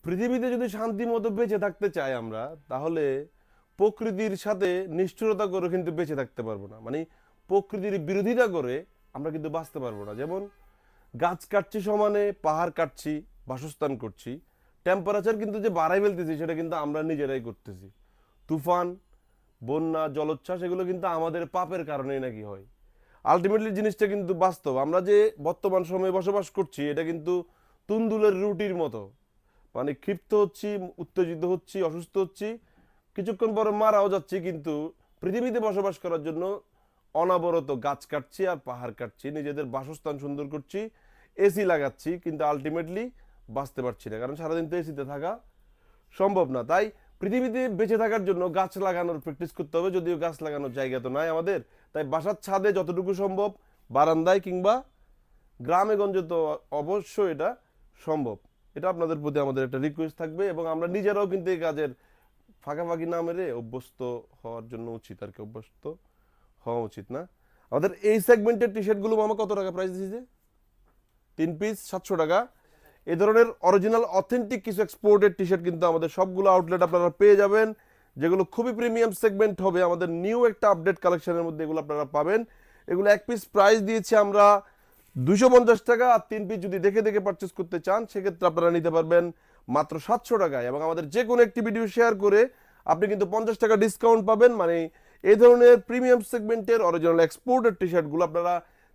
পৃথিবীতে যদি শান্তি মতো বেঁচে থাকতে চাই আমরা, তাহলে প্রকৃতির সাথে নিষ্ঠুরতা করে কিন্তু বেঁচে থাকতে পারবো না। মানে প্রকৃতির বিরোধিতা করে আমরা কিন্তু বাঁচতে পারবো না। যেমন গাছ কাটছি সমানে, পাহাড় কাটছি, বাসস্থান করছি, টেম্পারেচার কিন্তু যে বাড়াই ফেলতেছি সেটা কিন্তু আমরা নিজেরাই করতেছি। তুফান, বন্যা, জলোচ্ছ্বাস এগুলো কিন্তু আমাদের পাপের কারণেই নাকি হয়। আলটিমেটলি জিনিসটা কিন্তু বাস্তব। আমরা যে বর্তমান সময়ে বসবাস করছি এটা কিন্তু তুন্দুলের রুটির মতো। মানে ক্ষিপ্ত হচ্ছি, উত্তেজিত হচ্ছি, অসুস্থ হচ্ছি, কিছুক্ষণ পরে মারাও যাচ্ছি, কিন্তু পৃথিবীতে বসবাস করার জন্য অনাবরত গাছ কাটছি আর পাহাড় কাটছি, নিজেদের বাসস্থান সুন্দর করছি, এসি লাগাচ্ছি, কিন্তু আলটিমেটলি বাঁচতে পারছি না, কারণ সারাদিন তো এসিতে থাকা সম্ভব না। তাই পৃথিবীতে বেঁচে থাকার জন্য গাছ লাগানোর প্র্যাকটিস করতে হবে, যদিও গাছ লাগানোর জায়গা তো নাই আমাদের। তাই বাসার ছাদে যতটুকু সম্ভব, বারান্দায় কিংবা গ্রামে গঞ্জে তো অবশ্যই এটা সম্ভব। এটা আপনাদের প্রতি আমাদের একটা রিকোয়েস্ট থাকবে, এবং আমরা নিজেরাও কিন্তু এই কাজের ফাঁকাফাঁকি না মেরে অভ্যস্ত হওয়ার জন্য উচিত আর কি, অভ্যস্ত হওয়া উচিত না। আমাদের এই সেগমেন্টের টি শার্টগুলো মামা কত টাকা প্রাইস দিয়েছে? 3 পিস 700 টাকা। এই ধরনের অরিজিনাল অথেন্টিক কিছু এক্সপোর্টেড টি শার্ট কিন্তু আমাদের সবগুলো আউটলেট আপনারা পেয়ে যাবেন, যেগুলো খুবই প্রিমিয়াম সেগমেন্ট হবে। আমাদের নিউ একটা আপডেট কালেকশনের মধ্যে এগুলো আপনারা পাবেন। এগুলো 1 পিস প্রাইস দিয়েছি আমরা 250 টাকা, আর 3 পিস যদি দেখে দেখে পারচেস করতে চান সেক্ষেত্রে আপনারা নিতে পারবেন মাত্র 700 টাকায়। এবং আমাদের যে কোনো একটি ভিডিও শেয়ার করে আপনি কিন্তু 50 টাকা ডিসকাউন্ট পাবেন। মানে এই ধরনের প্রিমিয়াম সেগমেন্টের অরিজিনাল এক্সপোর্টেড টি শার্টগুলো আপনারা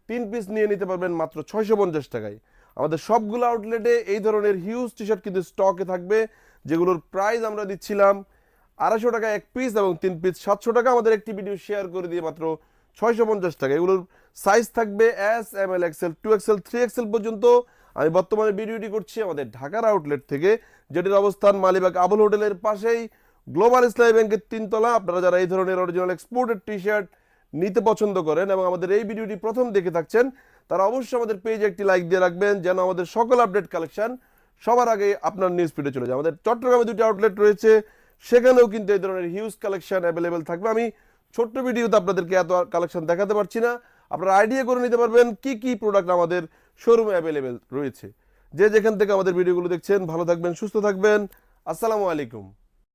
3 পিস নিয়ে নিতে পারবেন মাত্র 650 টাকায়। আমাদের সবগুলো আউটলেটে এই ধরনের হিউজ টি শার্ট কিন্তু স্টকে থাকবে, যেগুলোর প্রাইস আমরা দিচ্ছিলাম 250 টাকা 1 পিস, এবং 3 পিস 700 টাকা। আমাদের একটি ভিডিও শেয়ার করে দিয়ে মাত্র 650 টাকা। এগুলোর সাইজ থাকবে S, M L, Excel, 2XL, 3XL পর্যন্ত। আমি বর্তমানে ভিডিওটি করছি আমাদের ঢাকার আউটলেট থেকে, যেটির অবস্থান মালিবাগ আবুল হোটেলের পাশেই, গ্লোবাল ইসলামী ব্যাংকের 3 তলা। আপনারা যারা এই ধরনের অরিজিনাল এক্সপোর্টেড টি শার্ট নিতে পছন্দ করেন এবং আমাদের এই ভিডিওটি প্রথম দেখে থাকছেন, তারা অবশ্যই আমাদের পেজে একটি লাইক দিয়ে রাখবেন, যেন আমাদের সকল আপডেট কালেকশন সবার আগে আপনার নিউজ ফিডে চলে যায়। আমাদের চট্টগ্রামে 2টি আউটলেট রয়েছে, সেখানেও কিন্তু এই ধরনের হিউজ কালেকশন অ্যাভেলেবেল থাকবে। আমি ছোট্ট ভিডিওতে আপনাদেরকে এত কালেকশন দেখাতে পারছি না, আপনারা আইডিয়া করে নিতে পারবেন কি কি প্রোডাক্ট আমাদের শোরুমে অ্যাভেলেবেল রয়েছে। যে যেখান থেকে আমাদের ভিডিওগুলো দেখছেন, ভালো থাকবেন, সুস্থ থাকবেন। আসসালামু আলাইকুম।